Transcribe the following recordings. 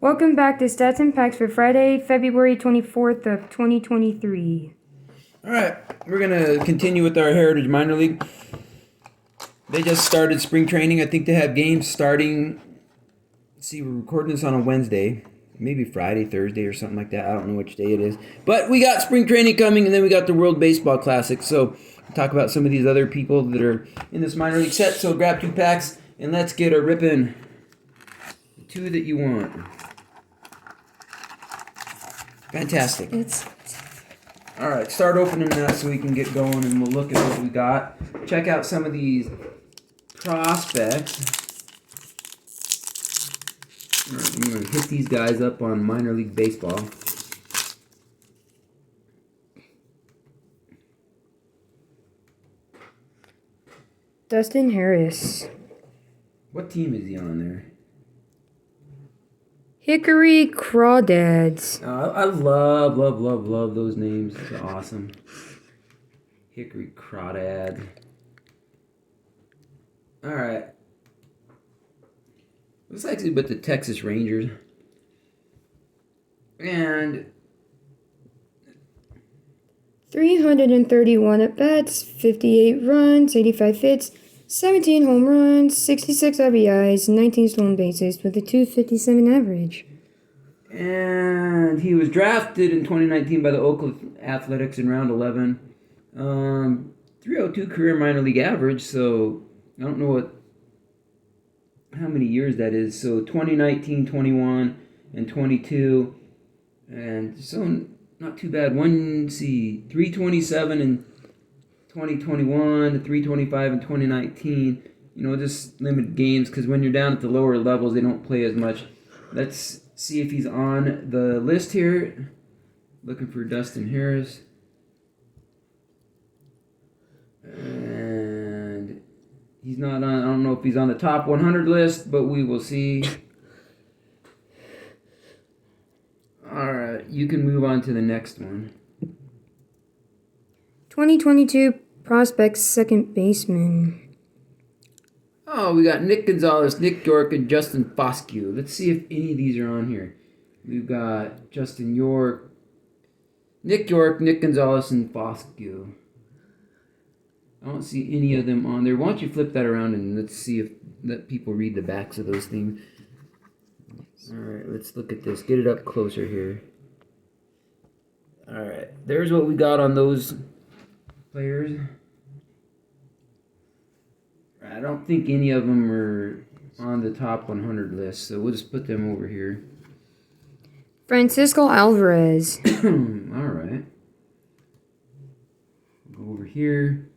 Welcome back to Stats and Packs for Friday, February 24th of 2023. All right, we're going to continue with our Heritage Minor League. They just started spring training. I think they have games starting, let's see, we're recording this on a Wednesday, maybe Friday, Thursday, or something like that. I don't know which day it is. But we got spring training coming, and then we got the World Baseball Classic. So we'll talk about some of these other people that are in this minor league set. So grab 2 packs, and let's get a ripping. The 2 that you want. Fantastic. All right, start opening that so we can get going, and we'll look at what we got. Check out some of these prospects. All right, I'm going to hit these guys up on minor league baseball. Dustin Harris. What team is he on there? Hickory Crawdads. I love those names. It's awesome. Hickory Crawdad. All right. Looks like it's with the Texas Rangers. And 331 at-bats, 58 runs, 85 hits, 17 home runs, 66 RBIs, 19 stolen bases with a .257 average. And he was drafted in 2019 by the Oakland Athletics in round 11. 302 career minor league average, so I don't know how many years that is. So 2019, 21, and 22. And so not too bad. 327 in 2021, 325 in 2019. Just limited games because when you're down at the lower levels, they don't play as much. Let's see if he's on the list here. Looking for Dustin Harris. And he's not on, I don't know if he's on the top 100 list, but we will see. All right, you can move on to the next one. 2022 Prospects second baseman. Oh, we got Nick Gonzalez, Nick York, and Justin Foscue. Let's see if any of these are on here. We've got Justin York, Nick Gonzalez, and Foscue. I don't see any of them on there. Why don't you flip that around and let's see if let people read the backs of those things. All right, let's look at this. Get it up closer here. All right, there's what we got on those players. I don't think any of them are on the top 100 list, so we'll just put them over here. Francisco Alvarez. All right. Go over here.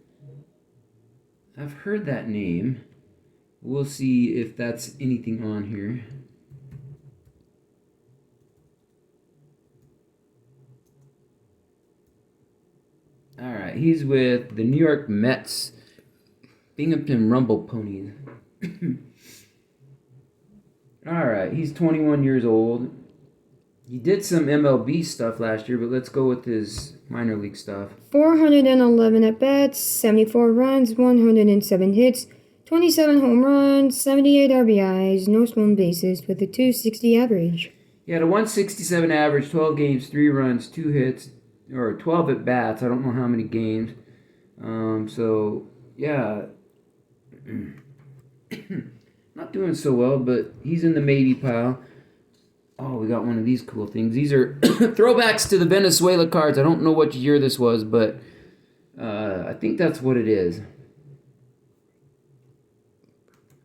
I've heard that name. We'll see if that's anything on here. All right, he's with the New York Mets. Binghamton Rumble Ponies. All right, he's 21 years old. He did some MLB stuff last year, but let's go with his minor league stuff. 411 at-bats, 74 runs, 107 hits, 27 home runs, 78 RBIs, no stolen bases with a .260 average. He had a 167 average, 12 games, 3 runs, 2 hits, or 12 at-bats. I don't know how many games. So, yeah. Not doing so well, but he's in the maybe pile. Oh, we got one of these cool things. These are throwbacks to the Venezuela cards. I don't know what year this was, but I think that's what it is.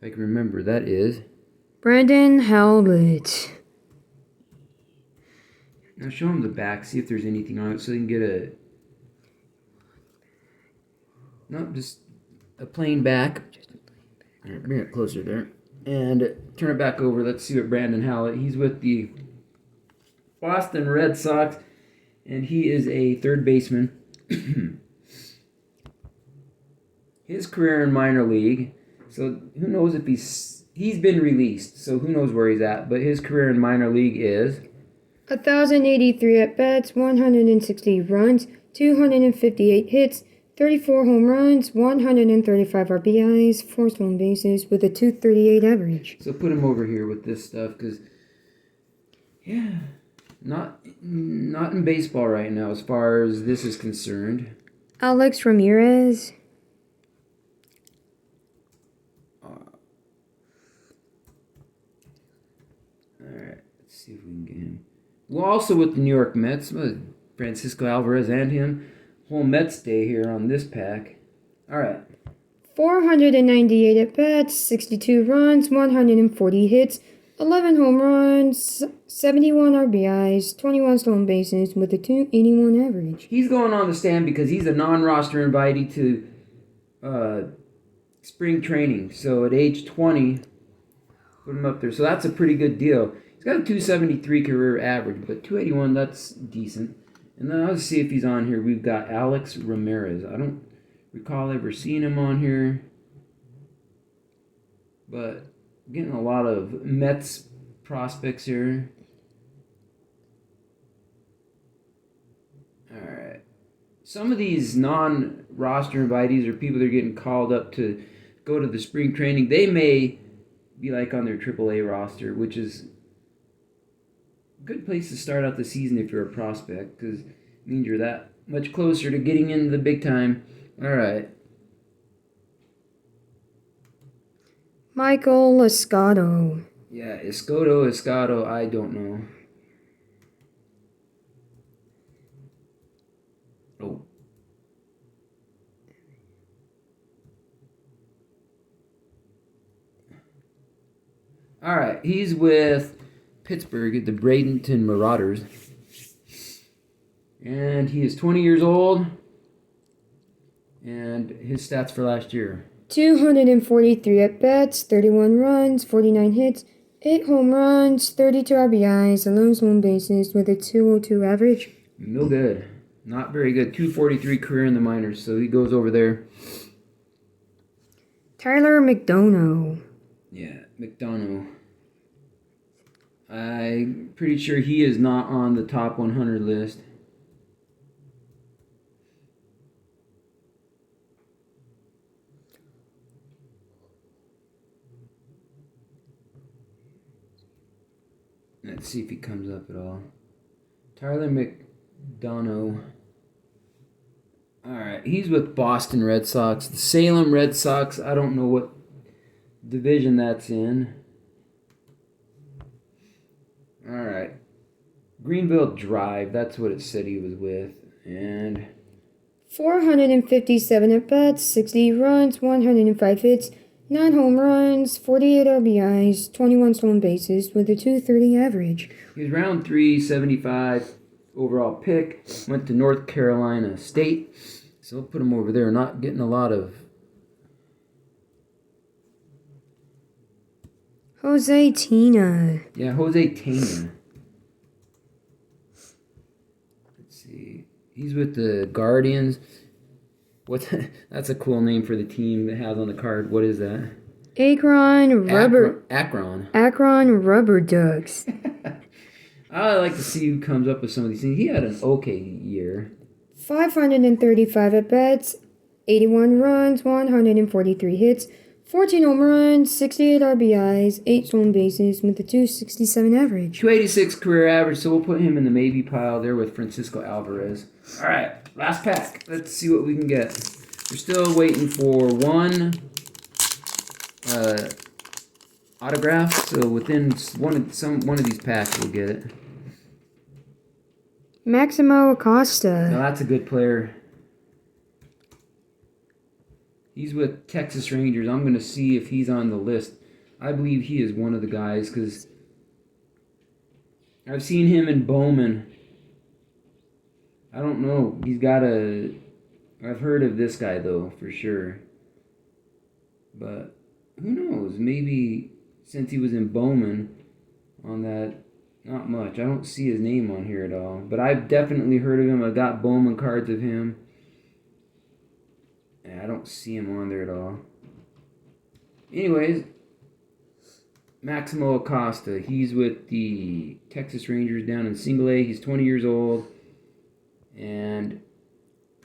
If I can remember, that is Brandon Howlett. Now show him the back, see if there's anything on it so they can get a... No, just a plain back. All right, bring it closer there. And turn it back over. Let's see what Brandon Howlett. He's with the Boston Red Sox, and he is a third baseman. His career in minor league. So who knows if he's been released, so who knows where he's at. But his career in minor league is 1,083 at-bats, 160 runs, 258 hits, 34 home runs, 135 RBIs, 4 stolen bases with a .238 average. So put him over here with this stuff because Yeah, not in baseball right now as far as this is concerned. Alex Ramirez. All right, let's see if we can get him. Well, also with the New York Mets, Francisco Alvarez and him. Whole Mets day here on this pack. All right. 498 at bats, 62 runs, 140 hits, 11 home runs, 71 RBIs, 21 stolen bases with a 281 average. He's going on the stand because he's a non-roster invitee to spring training. So at age 20, put him up there. So that's a pretty good deal. He's got a 273 career average, but 281, that's decent. And then let's see if he's on here. We've got Alex Ramirez. I don't recall ever seeing him on here, but getting a lot of Mets prospects here. All right. Some of these non-roster invitees or people that are getting called up to go to the spring training, they may be like on their AAA roster, which is a good place to start out the season if you're a prospect, because it means you're that much closer to getting into the big time. All right. Michael Escoto. Yeah, Escoto, I don't know. Oh. All right, he's with Pittsburgh at the Bradenton Marauders. And he is 20 years old. And his stats for last year. 243 at bats, 31 runs, 49 hits, 8 home runs, 32 RBIs, 11 stolen bases with a 202 average. No good. Not very good. 243 career in the minors, so he goes over there. Tyler McDonough. Yeah, McDonough. I'm pretty sure he is not on the top 100 list. Let's see if he comes up at all. Tyler McDonough. Alright, he's with Boston Red Sox. The Salem Red Sox, I don't know what division that's in. Alright. Greenville Drive, that's what it said he was with. And 457 at bats, 60 runs, 105 hits, 9 home runs, 48 RBIs, 21 stolen bases with a 230 average. he was round 375 overall pick. Went to North Carolina State. So I'll put him over there. Not getting a lot of... Jose Tina. Yeah, Jose Tena. Let's see. He's with the Guardians. What's that's a cool name for the team that has on the card. What is that? Akron Rubber. Akron. Akron Rubber Ducks. I like to see who comes up with some of these things. He had an okay year. 535 at bats, 81 runs, 143 hits, 14 home runs, 68 RBIs, 8 stolen bases with a 267 average. 286 career average, so we'll put him in the maybe pile there with Francisco Alvarez. All right, last pack. Let's see what we can get. We're still waiting for one autograph, so within one of these packs we'll get it. Maximo Acosta. Now that's a good player. He's with Texas Rangers. I'm going to see if he's on the list. I believe he is one of the guys because I've seen him in Bowman. I don't know. I've heard of this guy though, for sure. But who knows? Maybe since he was in Bowman on that, not much. I don't see his name on here at all. But I've definitely heard of him. I got Bowman cards of him. And I don't see him on there at all. Anyways, Maximo Acosta. He's with the Texas Rangers down in Single A. He's 20 years old. And,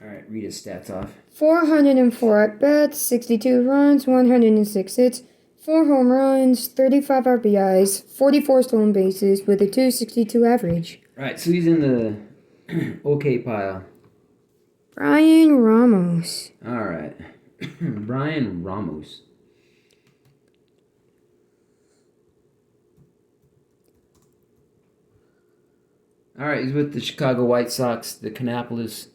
alright, read his stats off. 404 at bats, 62 runs, 106 hits, 4 home runs, 35 RBIs, 44 stolen bases with a 262 average. Alright, so he's in the okay pile. Brian Ramos. Alright. Brian Ramos. Alright, he's with the Chicago White Sox, the Kannapolis.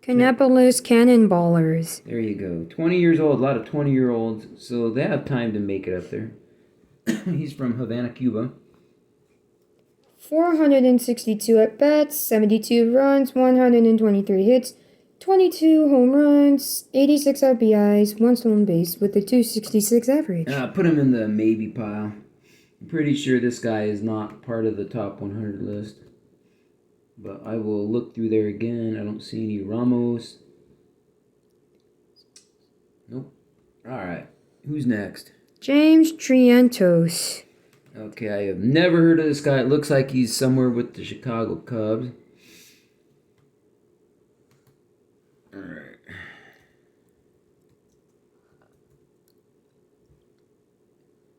Kannapolis Cannonballers. There you go. 20 years old, a lot of 20-year-olds, so they have time to make it up there. He's from Havana, Cuba. 462 at bats, 72 runs, 123 hits, 22 home runs, 86 RBIs, 1 stolen base with a 266 average. Put him in the maybe pile. I'm pretty sure this guy is not part of the top 100 list. But I will look through there again. I don't see any Ramos. Nope. Alright. Who's next? James Triantos. Okay, I have never heard of this guy. It looks like he's somewhere with the Chicago Cubs. Alright.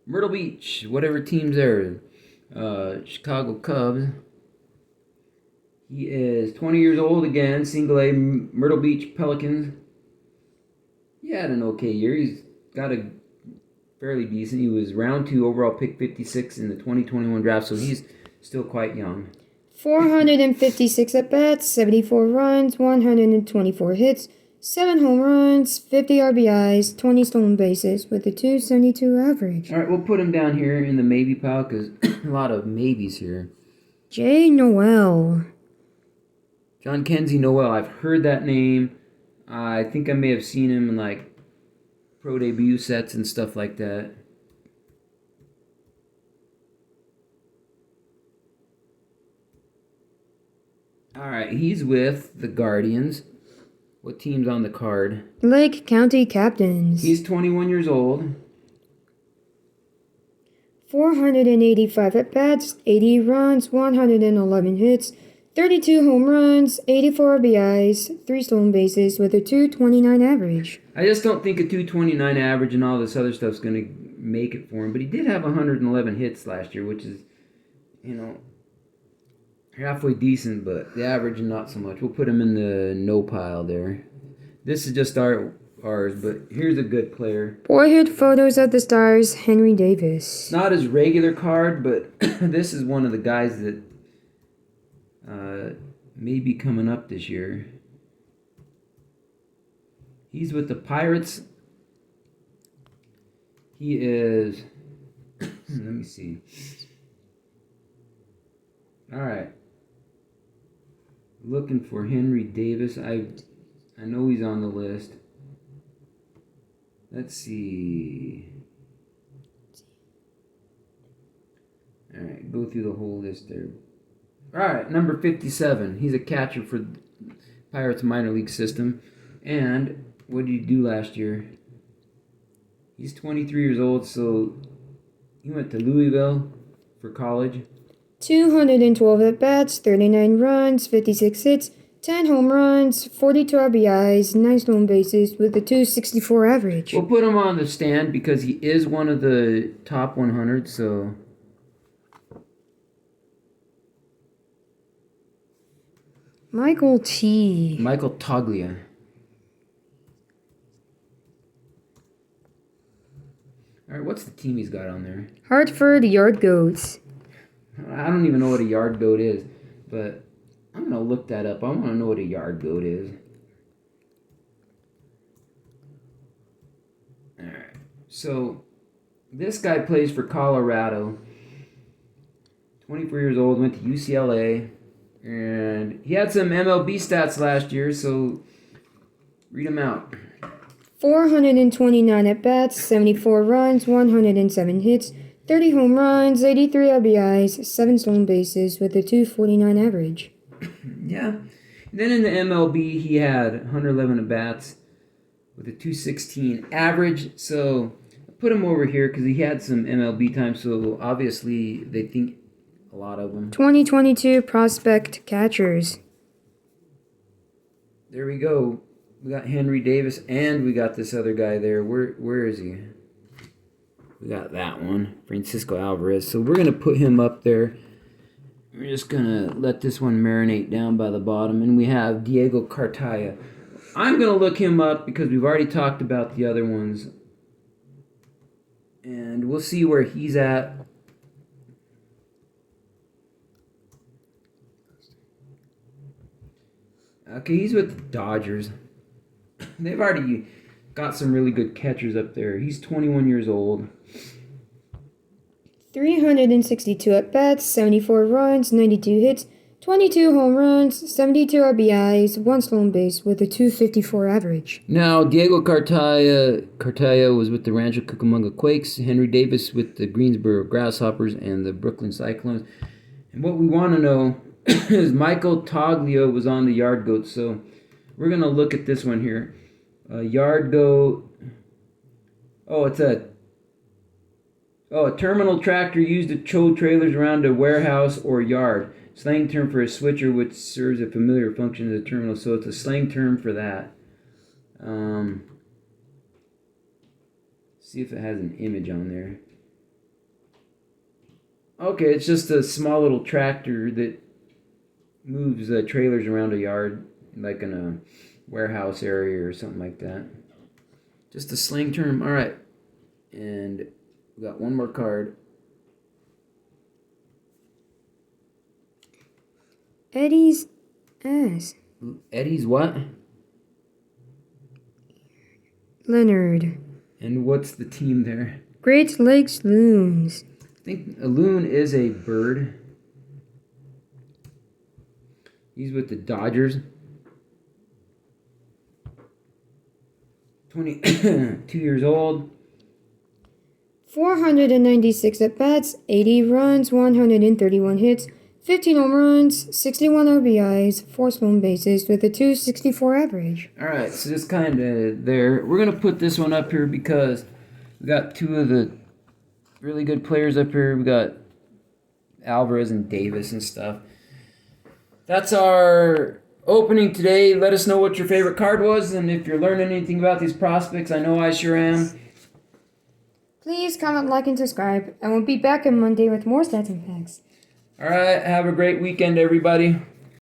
Myrtle Beach, whatever team's there. Chicago Cubs. He is 20 years old again, single A, Myrtle Beach Pelicans. He had an okay year. He's got a fairly decent. He was round 2 overall pick 56 in the 2021 draft, so he's still quite young. 456 at bats, 74 runs, 124 hits, 7 home runs, 50 RBIs, 20 stolen bases with a 272 average. All right, we'll put him down here in the maybe pile because a lot of maybes here. Jay Noel. John Kenzie Noel. I've heard that name. I think I may have seen him in like pro debut sets and stuff like that. All right, he's with the Guardians. What team's on the card? Lake County Captains. He's 21 years old. 485 at bats, 80 runs, 111 hits, 32 home runs, 84 RBIs, 3 stolen bases with a 229 average. I just don't think a 229 average and all this other stuff's going to make it for him. But he did have 111 hits last year, which is, halfway decent, but the average not so much. We'll put him in the no pile there. This is just ours, but here's a good player. Boyhood photos of the Stars, Henry Davis. Not his regular card, but this is one of the guys that may be coming up this year. He's with the Pirates. He is... let me see. Alright. Looking for Henry Davis. I know he's on the list. Let's see. Alright, go through the whole list there. Alright, number 57. He's a catcher for Pirates minor league system. And what did he do last year? He's 23 years old, so he went to Louisville for college. 212 at bats, 39 runs, 56 hits, 10 home runs, 42 RBIs, 9 stolen bases with a 264 average. We'll put him on the stand because he is one of the top 100, so... Michael T. Michael Toglia. Alright, what's the team he's got on there? Hartford Yard Goats. I don't even know what a yard goat is, but I'm going to look that up. I want to know what a yard goat is. Alright, so this guy plays for Colorado. 24 years old, went to UCLA. And he had some MLB stats last year, so read them out. 429 at bats, 74 runs, 107 hits, 30 home runs, 83 RBIs, 7 stolen bases with a 249 average. Yeah. Then in the MLB, he had 111 at bats with a 216 average. So I put him over here because he had some MLB time, so obviously they think a lot of them. 2022 Prospect Catchers. There we go. We got Henry Davis, and we got this other guy there. Where is he? We got that one, Francisco Alvarez. So we're gonna put him up there. We're just gonna let this one marinate down by the bottom, and we have Diego Cartaya. I'm gonna look him up because we've already talked about the other ones, and we'll see where he's at. Okay, he's with the Dodgers. They've already got some really good catchers up there. He's 21 years old. 362 at bats, 74 runs, 92 hits, 22 home runs, 72 RBIs, 1 stolen base with a 254 average. Now, Diego Cartaya was with the Rancho Cucamonga Quakes, Henry Davis with the Greensboro Grasshoppers and the Brooklyn Cyclones. And what we want to know is Michael Toglio was on the Yard Goats, so we're going to look at this one here. Yard Goat. Oh, it's a terminal tractor used to tow trailers around a warehouse or yard. Slang term for a switcher, which serves a familiar function as a terminal. So it's a slang term for that. See if it has an image on there. Okay, it's just a small little tractor that moves trailers around a yard, like in a warehouse area or something like that. Just a slang term. All right. And we got one more card. Eddie's ass. Eddie's what? Leonard. And what's the team there? Great Lakes Loons. I think a loon is a bird. He's with the Dodgers. 22 years old. 496 at bats, 80 runs, 131 hits, 15 home runs, 61 RBIs, 4 stolen bases with a 264 average. All right, so just kind of there. We're going to put this one up here because we got two of the really good players up here. We got Alvarez and Davis and stuff. That's our opening today. Let us know what your favorite card was, and if you're learning anything about these prospects, I know I sure am. Please comment, like, and subscribe, and we'll be back on Monday with more stats and facts. All right, have a great weekend, everybody.